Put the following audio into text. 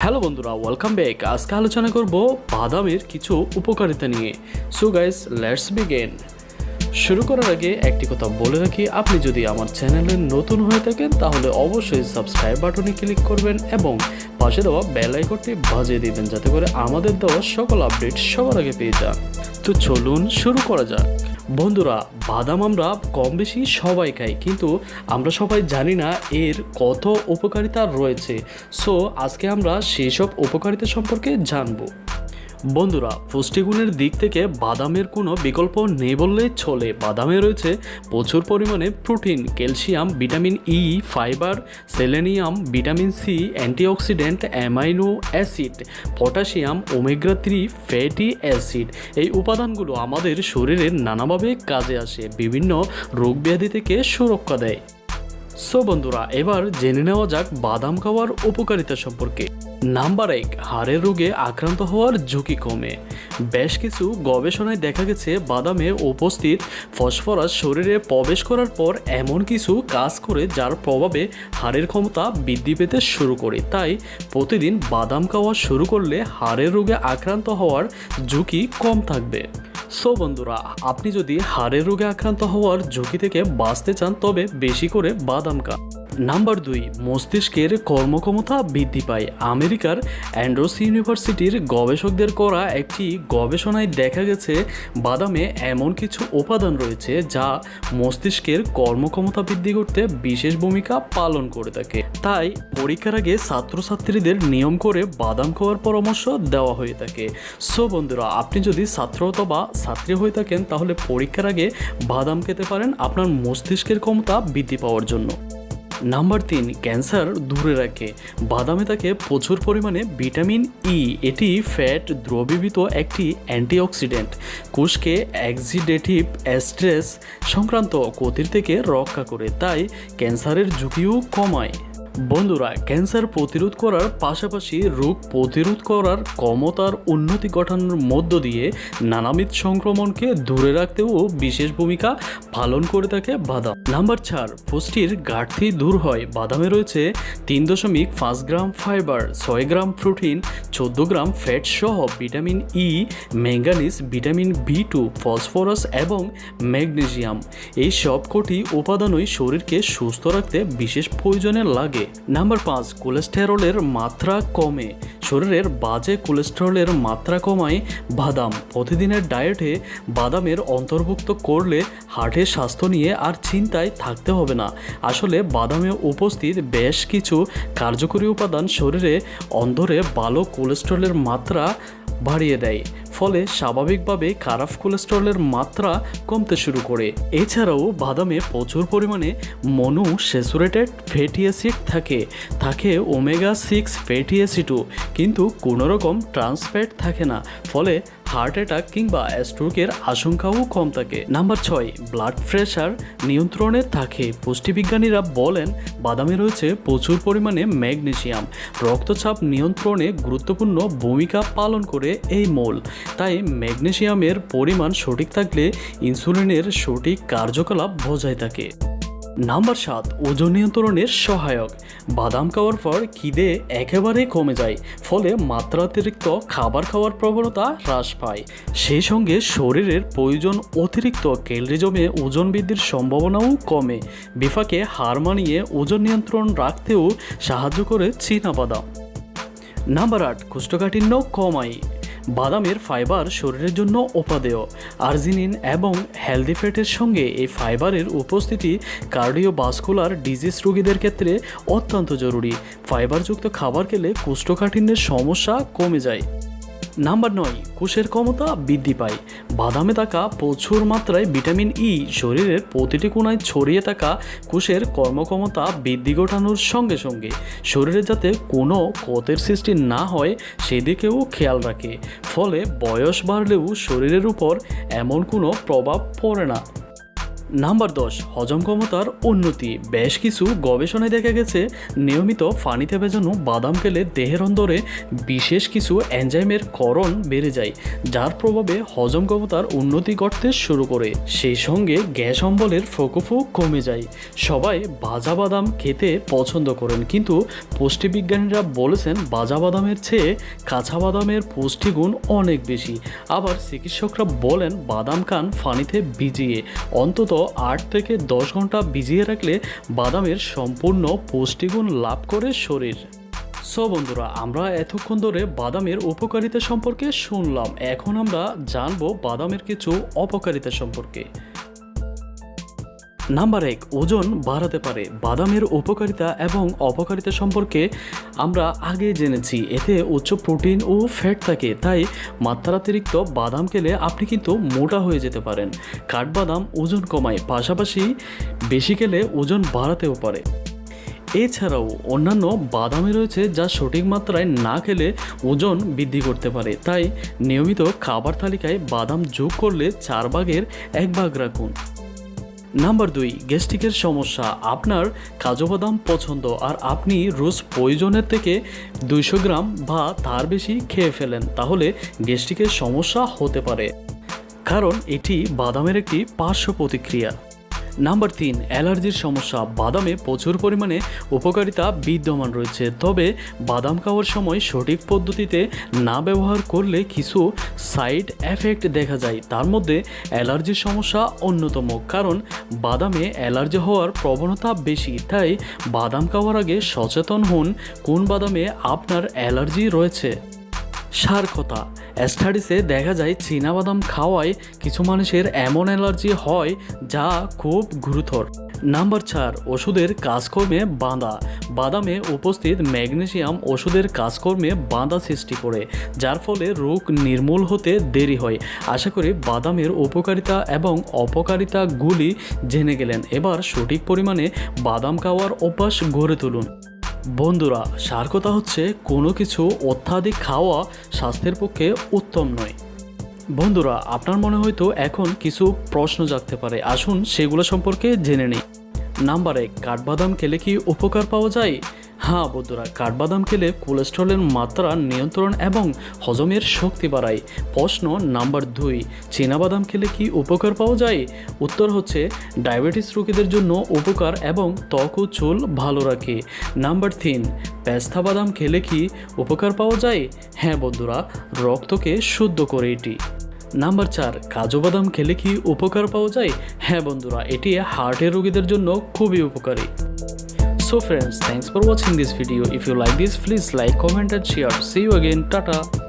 Hello বন্ধুরা, welcome back. আজকে আলোচনা করব বাদামের কিছু উপকারিতা নিয়ে। So guys, let's begin. শুরু করার আগে একটি কথা বলে রাখি, আপনি যদি আমার চ্যানেলে নতুন হয়ে থাকেন তাহলে অবশ্যই সাবস্ক্রাইব বাটনে ক্লিক করবেন এবং পাশে দেওয়া বেল আইকনটি বাজিয়ে দিবেন যাতে করে আমাদের দেওয়া সকল আপডেট সবার আগে পেয়ে যান। তো চলুন শুরু করা যাক। বন্ধুরা, বাদাম আমরা কম বেশি সবাই খাই, কিন্তু আমরা সবাই জানি না এর কত উপকারিতা রয়েছে। সো আজকে আমরা সেই সব উপকারিতা সম্পর্কে জানবো। বন্ধুরা, পুষ্টিগুণের দিক থেকে বাদামের কোনো বিকল্প নেই বললেই চলে। বাদামে রয়েছে প্রচুর পরিমাণে protein, calcium, vitamin E, fibre, selenium, vitamin C, antioxidant, amino acid, potassium, omega 3 fatty acid. এই উপাদানগুলো আমাদের শরীরের নানাভাবে কাজে আসে, বিভিন্ন রোগ ব্যাধি থেকে সুরক্ষা দেয়। সো বন্ধুরা, এবার জেনে নেওয়া যাক বাদাম খাওয়ার উপকারিতা সম্পর্কে। নাম্বার 1, হাড়ের রোগে আক্রান্ত হওয়ার ঝুঁকি কমে। বেশ কিছু গবেষণায় দেখা গেছে বাদামে উপস্থিত ফসফরাস শরীরে প্রবেশ করার পর এমন কিছু কাজ করে যার প্রভাবে হাড়ের ক্ষমতা বৃদ্ধি পেতে শুরু করে। তাই প্রতিদিন বাদাম খাওয়া শুরু করলে হাড়ের রোগে আক্রান্ত হওয়ার ঝুঁকি কম থাকবে। সো বন্ধুরা, আপনি যদি হাড়ের রোগে আক্রান্ত হওয়ার ঝুঁকি থেকে বাঁচতে চান তবে বেশি করে বাদাম খান। নাম্বার 2, মস্তিষ্কের কর্মক্ষমতা বৃদ্ধি পায়। আমেরিকার অ্যান্ড্রুস ইউনিভার্সিটির গবেষকদের করা একটি গবেষণায় দেখা গেছে বাদামে এমন কিছু উপাদান রয়েছে যা মস্তিষ্কের কর্মক্ষমতা বৃদ্ধি করতে বিশেষ ভূমিকা পালন করে থাকে। তাই পরীক্ষার আগে ছাত্রছাত্রীদের নিয়ম করে বাদাম খাওয়ার পরামর্শ দেওয়া হয়ে থাকে। সো বন্ধুরা, আপনি যদি ছাত্র অথবা ছাত্রী হয়ে থাকেন তাহলে পরীক্ষার আগে বাদাম খেতে পারেন আপনার মস্তিষ্কের ক্ষমতা বৃদ্ধি পাওয়ার জন্য। নাম্বার 3, ক্যান্সার দূরে রাখে। বাদামে থাকে প্রচুর পরিমাণে ভিটামিন ই। এটি ফ্যাট দ্রবীভূত একটি অ্যান্টিঅক্সিডেন্ট, কোষকে অক্সিডেটিভ স্ট্রেস সংক্রান্ত ক্ষতির থেকে রক্ষা করে, তাই ক্যান্সারের ঝুঁকিও কমায়। বন্ধুরা, ক্যান্সার প্রতিরোধ করার পাশাপাশি রোগ প্রতিরোধ করার ক্ষমতার উন্নতি ঘটানোর মধ্য দিয়ে নানাবিধ সংক্রমণকে দূরে রাখতেও বিশেষ ভূমিকা পালন করে থাকে বাদাম। নাম্বার 4, পুষ্টির ঘাটতি দূর হয়। বাদামে রয়েছে 3.5 gram fibre, 6 gram protein, 14 gram fat সহ vitamin E, manganese, vitamin B2, phosphorus এবং ম্যাগনেসিয়াম। এই সবকটি উপাদানই শরীরকে সুস্থ রাখতে বিশেষ প্রয়োজনে লাগে। নাম্বার 5, কোলেস্টেরলের মাত্রা কমে। শরীরের বাজে কোলেস্টেরলের মাত্রা কমায় বাদাম। প্রতিদিনের ডায়েটে বাদামের অন্তর্ভুক্ত করলে হার্টের স্বাস্থ্য নিয়ে আর চিন্তায় থাকতে হবে না। আসলে বাদামে উপস্থিত বেশ কিছু কার্যকরী উপাদান শরীরে অন্তরে ভালো কোলেস্টেরলের মাত্রা বাড়িয়ে দেয়, ফলে স্বাভাবিকভাবে খারাপ কোলেস্টেরলের মাত্রা কমতে শুরু করে। এছাড়াও বাদামে প্রচুর পরিমাণে মনোস্যাচুরেটেড ফ্যাটি অ্যাসিড থাকে ওমেগা 6 ফ্যাটি অ্যাসিডও, কিন্তু কোনো রকম ট্রান্স ফ্যাট থাকে না, ফলে হার্ট অ্যাটাক কিংবা স্ট্রোকের আশঙ্কাও কম থাকে। নাম্বার 6, ব্লাড প্রেশার নিয়ন্ত্রণে থাকে। পুষ্টিবিজ্ঞানীরা বলেন বাদামে রয়েছে প্রচুর পরিমাণে ম্যাগনেসিয়াম, রক্তচাপ নিয়ন্ত্রণে গুরুত্বপূর্ণ ভূমিকা পালন করে এই মৌল। তাই ম্যাগনেসিয়ামের পরিমাণ সঠিক থাকলে ইনসুলিনের সঠিক কার্যকলাপ বজায় থাকে। নাম্বার 7, ওজন নিয়ন্ত্রণের সহায়ক। বাদাম খাওয়ার পর খিদে একেবারে কমে যায়, ফলে মাত্রাতিরিক্ত খাবার খাওয়ার প্রবণতা হ্রাস পায়। সেই সঙ্গে শরীরের প্রয়োজন অতিরিক্ত ক্যালোরি জমে ওজন বৃদ্ধির সম্ভাবনাও কমে। বিপাকে হার মানিয়ে ওজন নিয়ন্ত্রণ রাখতেও সাহায্য করে চীনাবাদাম। নাম্বার 8, কোষ্ঠকাঠিন্য কমায়। বাদামের ফাইবার শরীরের জন্য উপাদেয়। আর্জিনিন এবং হেলদি ফ্যাটের সঙ্গে এই ফাইবারের উপস্থিতি কার্ডিওভাস্কুলার ডিজিজ রোগীদের ক্ষেত্রে অত্যন্ত জরুরি। ফাইবারযুক্ত খাবার খেলে কোষ্ঠকাঠিন্যের সমস্যা কমে যায়। নাম্বার 9, কোষের ক্ষমতা বৃদ্ধি পায়। বাদামে থাকা প্রচুর মাত্রায় ভিটামিন ই শরীরের প্রতিটি কোণায় ছড়িয়ে থাকা কোষের কর্মক্ষমতা বৃদ্ধি ঘটানোর সঙ্গে সঙ্গে শরীরে যাতে কোনো ক্ষতের সৃষ্টি না হয় সেদিকেও খেয়াল রাখে, ফলে বয়স বাড়লেও শরীরের উপর এমন কোনো প্রভাব পড়ে না। নাম্বার 10, হজম ক্ষমতার উন্নতি। বেশ কিছু গবেষণায় দেখা গেছে নিয়মিত পানিতে ভেজানো বাদাম খেলে দেহের অন্দরে বিশেষ কিছু এনজাইমের করণ বেড়ে যায়, যার প্রভাবে হজম ক্ষমতার উন্নতি ঘটতে শুরু করে। সেই সঙ্গে গ্যাস অম্বলের প্রকোপও কমে যায়। সবাই ভাজা বাদাম খেতে পছন্দ করেন, কিন্তু পুষ্টিবিজ্ঞানীরা বলেছেন ভাজা বাদামের চেয়ে কাঁচা বাদামের পুষ্টিগুণ অনেক বেশি। আবার চিকিৎসকরা বলেন বাদাম খান পানিতে ভিজিয়ে, অন্তত 8 থেকে 10 ঘন্টা ভিজিয়ে রাখলে বাদামের সম্পূর্ণ পুষ্টিগুণ লাভ করে শরীর। সো বন্ধুরা, আমরা এতক্ষণ ধরে বাদামের উপকারিতা সম্পর্কে শুনলাম। এখন আমরা জানবো বাদামের কিছু অপকারিতা সম্পর্কে। নাম্বার 1, ওজন বাড়াতে পারে। বাদামের উপকারিতা এবং অপকারিতা সম্পর্কে আমরা আগে জেনেছি। এতে উচ্চ প্রোটিন ও ফ্যাট থাকে, তাই মাত্রাতিরিক্ত বাদাম খেলে আপনি কিন্তু মোটা হয়ে যেতে পারেন। কাঠবাদাম ওজন কমায়, পাশাপাশি বেশি খেলে ওজন বাড়াতেও পারে। এছাড়াও অন্যান্য বাদামে রয়েছে যা সঠিক মাত্রায় না খেলে ওজন বৃদ্ধি করতে পারে, তাই নিয়মিত খাবার তালিকায় বাদাম যোগ করলে 4 ভাগের 1 ভাগ রাখুন। নাম্বার 2, গ্যাস্ট্রিকের সমস্যা। আপনার কাজু বাদাম পছন্দ আর আপনি রোজ প্রয়োজনের থেকে 200 গ্রাম বা তার বেশি খেয়ে ফেলেন, তাহলে গ্যাস্ট্রিকের সমস্যা হতে পারে, কারণ এটি বাদামের একটি পার্শ্ব প্রতিক্রিয়া। নাম্বার 3, অ্যালার্জির সমস্যা। বাদামে প্রচুর পরিমাণে উপকারিতা বিদ্যমান রয়েছে, তবে বাদাম খাওয়ার সময় সঠিক পদ্ধতিতে না ব্যবহার করলে কিছু সাইড এফেক্ট দেখা যায়। তার মধ্যে অ্যালার্জির সমস্যা অন্যতম, কারণ বাদামে অ্যালার্জি হওয়ার প্রবণতা বেশি। তাই বাদাম খাওয়ার আগে সচেতন হন কোন বাদামে আপনার অ্যালার্জি রয়েছে। সার কথা, স্টাডিসে দেখা যায় চীনাবাদাম খাওয়ায় কিছু মানুষের এমন অ্যালার্জি হয় যা খুব গুরুতর। নাম্বার 4, ওষুধের কাজকর্মে বাধা। বাদামে উপস্থিত ম্যাগনেসিয়াম ওষুধের কাজকর্মে বাধা সৃষ্টি করে, যার ফলে রোগ নির্মূল হতে দেরি হয়। আশা করি বাদামের উপকারিতা এবং অপকারিতাগুলি জেনে গেলেন। এবার সঠিক পরিমাণে বাদাম খাওয়ার অভ্যাস গড়ে তুলুন। বন্ধুরা, সার কথা হচ্ছে কোনো কিছু অত্যাধিক খাওয়া স্বাস্থ্যের পক্ষে উত্তম নয়। বন্ধুরা, আপনার মনে হয়তো এখন কিছু প্রশ্ন জাগতে পারে, আসুন সেগুলো সম্পর্কে জেনে নিই। নাম্বার 1, কাঠবাদাম খেলে কি উপকার পাওয়া যায়? হ্যাঁ বন্ধুরা, কাঠবাদাম খেলে কোলেস্টেরলের মাত্রা নিয়ন্ত্রণ এবং হজমের শক্তি বাড়ায়। প্রশ্ন নাম্বার 2, চীনাবাদাম খেলে কি উপকার পাওয়া যায়? উত্তর হচ্ছে ডায়াবেটিস রোগীদের জন্য উপকার এবং ত্বক ও চুল ভালো রাখে। নাম্বার 3, পেস্তা বাদাম খেলে কি উপকার পাওয়া যায়? হ্যাঁ বন্ধুরা, রক্তকে শুদ্ধ করে এটি। নাম্বার 4, কাজু বাদাম খেলে কি উপকার পাওয়া যায়? হ্যাঁ বন্ধুরা, এটি হার্টের রোগীদের জন্য খুবই উপকারী। So friends, thanks for watching this video. If you like this, please like, comment and share. See you again. Tata.